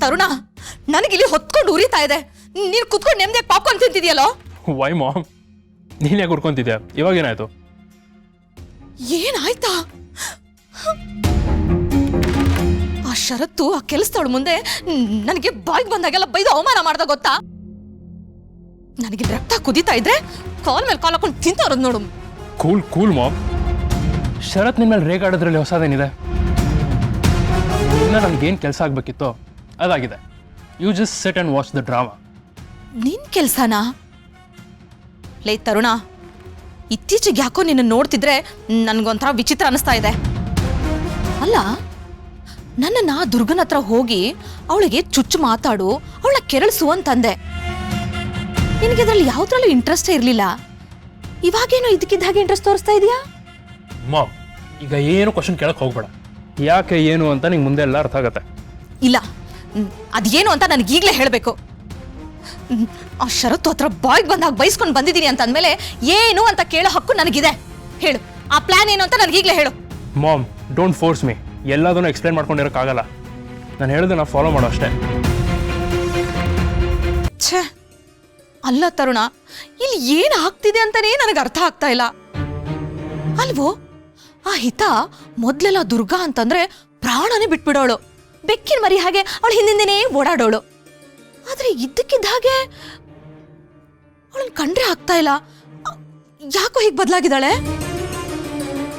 ತರುಣ, ನನಗಿಲ್ಲಿ ಹೊತ್ಕೊಂಡು ಉರಿತಾ ಇದೆ. ನೀನು ಕುತ್ಕೊಂಡು ನೆಮ್ಮದಿಯಾಗಿ ಪಾಪ್ಕಾರ್ನ್ ತಿಂತಿದ್ಯಲ್ಲೋ. ವೈ ಮಾಮ್, ನೀನ್ ಯಾಕೆ ಹುಡ್ಕೊಂತಿದ್ಯಾ? ಇವಾಗ ಏನಾಯ್ತು? ಏನಾಯ್ತಾ? ಆ ಶರತ್ತು ಆ ಕೆಲಸದವಳ ಮುಂದೆ ನನಗೆ ಬಾಯಿಗೆ ಬಂದಾಗೆಲ್ಲ ಬೈದು ಅವಮಾನ ಮಾಡ್ದ ಗೊತ್ತಾ? ನನಗೆ ರಕ್ತ ಕುದೀತಾ ಇದ್ರೆ ಕಾಲ್ ಮೇಲೆ ಕಾಲ್ ಹಾಕೊಂಡು ತಿಂತವ್ರದ್ ನೋಡು. Cool cool ma'am. ಶರತ್ ನಿನ್ ಮೇಲೆ ರೇಗಾಡೋದ್ರಲ್ಲಿ ಹೊಸದೇನಿದೆ? ಇನ್ನ ನನ್ಗೇನು ಕೆಲಸ ಆಗ್ಬೇಕಿತ್ತು ಅದಾಗಿದೆ. You just sit and watch the drama. ನಿನ್ ಕೆಲ್ಸನಾ? ಲೇ ತರುಣ, ಇತ್ತೀಚೆಗೆ ಯಾಕೋ ನಿನ್ನ ನೋಡ್ತಿದ್ರೆ ನನ್ಗೊಂಥರ ವಿಚಿತ್ರ ಅನಿಸ್ತಾ ಇದೆ. ಅಲ್ಲ, ನನ್ನನ್ನ ದುರ್ಗನ ಹತ್ರ ಹೋಗಿ ಅವಳಿಗೆ ಚುಚ್ಚು ಮಾತಾಡು, ಅವಳ ಕೆರಳಿಸು ಅಂತಂದೆ. ನಿನಗೆ ಅದ್ರಲ್ಲಿ ಯಾವ್ದ್ರಲ್ಲೂ ಇಂಟ್ರೆಸ್ಟೇ ಇರ್ಲಿಲ್ಲ. ಇವಾಗೇನೋ ಇದಕ್ಕಿದ್ದ ಹಾಗೆ ಇಂಟ್ರೆಸ್ಟ್ ತೋರಿಸ್ತಾ ಇದೆಯಾ? ಮಾಮ್, ಈಗ ಏನು ಕ್ವಶನ್ ಕೇಳಕ್ ಹೋಗ್ಬೇಡ. ಯಾಕೆ ಏನು ಅಂತ ನಿಂಗೆ ಮುಂದೆ ಎಲ್ಲ ಅರ್ಥ ಆಗತ್ತೆ. ಇಲ್ಲ, ಅದೇನು ಅಂತ ನನಗೀಗಲೇ ಹೇಳಬೇಕು. ಆ ಶರತ್ತು ಹತ್ರ ಬಾಯ್ಗೆ ಬಂದಾಗ ಬೈಸ್ಕೊಂಡು ಬಂದಿದ್ದೀನಿ ಅಂತ ಅಂದಮೇಲೆ ಏನು ಅಂತ ಕೇಳೋ ಹಕ್ಕು ನನಗಿದೆ. ಹೇಳು, ಆ ಪ್ಲಾನ್ ಏನು ಅಂತ ನನಗೀಗಲೇ ಹೇಳು. Mom, don't force me. ಎಲ್ಲದನ್ನು ಎಕ್ಸ್ಪ್ಲೇನ್ ಮಾಡ್ಕೊಂಡಿರೋಕ್ಕಾಗಲ್ಲ. ನಾನು ಹೇಳೋದನ್ನ ಫಾಲೋ ಮಾಡೋ ಅಷ್ಟೇ. ಛೇ, ಅಲ್ಲ ತರುಣ, ಇಲ್ಲಿ ಏನು ಆಗ್ತಿದೆ ಅಂತಾನೇ ನನಗೆ ಅರ್ಥ ಆಗ್ತಾ ಇಲ್ಲ. ಅಲ್ವೋ, ಆ ಹಿತ ಮೊದ್ಲೆಲ್ಲ ದುರ್ಗಾ ಅಂತಂದ್ರೆ ಪ್ರಾಣನೇ ಬಿಟ್ಬಿಡೋಳು. ಬೆಕ್ಕಿನ ಮರಿ ಹಾಗೆ ಅವಳು ಹಿಂದಿಂದೇನೇ ಓಡಾಡೋಳು. ಆದ್ರೆ ಇದ್ದಕ್ಕಿದ್ದ ಹಾಗೆ ಅವಳನ್ನ ಕಂಡ್ರೆ ಆಗ್ತಾ ಇಲ್ಲ. ಯಾಕೋ ಹೀಗೆ ಬದಲಾಗಿದ್ದಾಳೆ?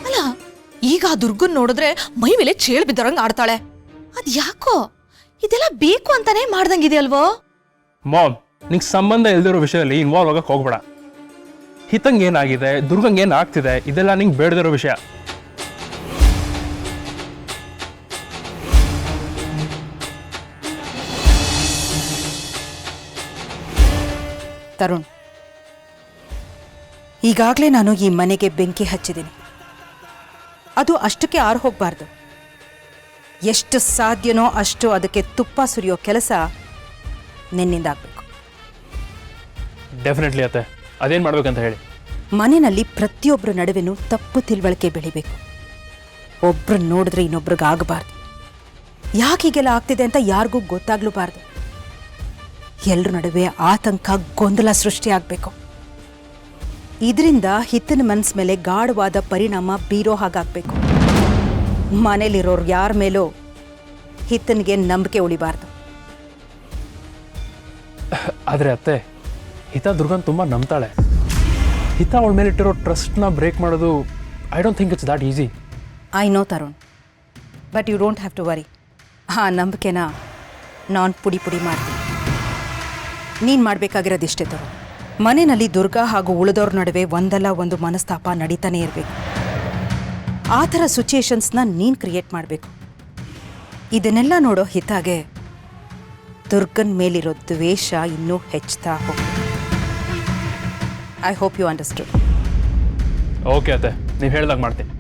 ಅಲ್ಲ, ಈಗ ಆ ದುರ್ಗನ್ ನೋಡಿದ್ರೆ ಮೈ ಮೇಲೆ ಚೇಳು ಬಿದ್ದರಂಗ್ ಆಡ್ತಾಳೆ. ಅದ್ ಯಾಕೋ ಇದೆಲ್ಲ ಬೇಕು ಅಂತಾನೆ ಮಾಡ್ದಂಗಿದೆಯಲ್ವೋ? ಮಾಮ್, ನಿಂಗೆ ಸಂಬಂಧ ಇಲ್ದಿರೋ ವಿಷಯದಲ್ಲಿ ಇನ್ವಾಲ್ವ್ ಆಗಕ್ಕೆ ಹೋಗ್ಬೇಡ. ಹಿತಂಗೆ ಏನಾಗಿದೆ, ದುರ್ಗಂಗೆ ಏನು ಆಗ್ತಿದೆ, ಇದೆಲ್ಲ ನಿಂಗೆ ಬೇಡದಿರೋ ವಿಷಯ. ತರುಣ್, ಈಗಾಗಲೇ ನಾನು ಈ ಮನೆಗೆ ಬೆಂಕಿ ಹಚ್ಚಿದ್ದೀನಿ. ಅದು ಅಷ್ಟಕ್ಕೆ ಆರು ಹೋಗಬಾರ್ದು. ಎಷ್ಟು ಸಾಧ್ಯನೋ ಅಷ್ಟು ಅದಕ್ಕೆ ತುಪ್ಪ ಸುರಿಯೋ ಕೆಲಸ ನಿನ್ನಿಂದ ಆಗಬೇಕು. ಡೆಫಿನೆಟ್ಲಿ ಅತ್ತೆ, ಅದೇನು ಮಾಡ್ಬೇಕಂತ ಹೇಳಿ. ಮನೆಯಲ್ಲಿ ಪ್ರತಿಯೊಬ್ಬರ ನಡುವೆನೂ ತಪ್ಪು ತಿಳುವಳಿಕೆ ಬೆಳಿಬೇಕು. ಒಬ್ರು ನೋಡಿದ್ರೆ ಇನ್ನೊಬ್ರಿಗೆ ಆಗಬಾರ್ದು. ಯಾಕೆ ಹೀಗೆಲ್ಲ ಆಗ್ತಿದೆ ಅಂತ ಯಾರಿಗೂ ಗೊತ್ತಾಗ್ಲೂಬಾರ್ದು. ಎಲ್ಲರ ನಡುವೆ ಆತಂಕ, ಗೊಂದಲ ಸೃಷ್ಟಿ ಆಗಬೇಕು. ಇದರಿಂದ ಹಿತನ ಮನಸ್ಸು ಮೇಲೆ ಗಾಢವಾದ ಪರಿಣಾಮ ಬೀರೋ ಹಾಗಾಗಬೇಕು. ಮನೇಲಿರೋರು ಯಾರ ಮೇಲೂ ಹಿತನಿಗೆ ನಂಬಿಕೆ ಉಳಿಬಾರ್ದು. ಆದರೆ ಅತ್ತೆ, ಹಿತ ದುರ್ಗನ್ ತುಂಬ ನಂಬ್ತಾಳೆ. ಹಿತ ಅವಳ ಮೇಲೆ ಇಟ್ಟಿರೋ ಟ್ರಸ್ಟ್ನ ಬ್ರೇಕ್ ಮಾಡೋದು I don't think it's that easy. I know Tarun, but you don't have to worry. ಆ ನಂಬಿಕೆನ ನಾನು ಪುಡಿ ಪುಡಿ ಮಾಡ್ತೀನಿ. ನೀನು ಮಾಡಬೇಕಾಗಿರೋದಿಷ್ಟೇ ತರುಣ್. ಮನೆಯಲ್ಲಿ ದುರ್ಗಾ ಹಾಗೂ ಉಳಿದವ್ರ ನಡುವೆ ಒಂದಲ್ಲ ಒಂದು ಮನಸ್ತಾಪ ನಡೀತಾನೆ ಇರಬೇಕು. ಆ ಥರ ಸಿಚುಯೇಷನ್ಸ್ನ ನೀನು ಕ್ರಿಯೇಟ್ ಮಾಡಬೇಕು. ಇದನ್ನೆಲ್ಲ ನೋಡೋ ಹಿತಾಗೆ ದುರ್ಗನ್ ಮೇಲಿರೋ ದ್ವೇಷ ಇನ್ನೂ ಹೆಚ್ಚುತ್ತಾ ಹೋಗುತ್ತೆ. I hope you understood. Okay ಅತ್ತೆ, ನೀವು ಹೇಳ್ದಾಗ ಮಾಡ್ತೀನಿ.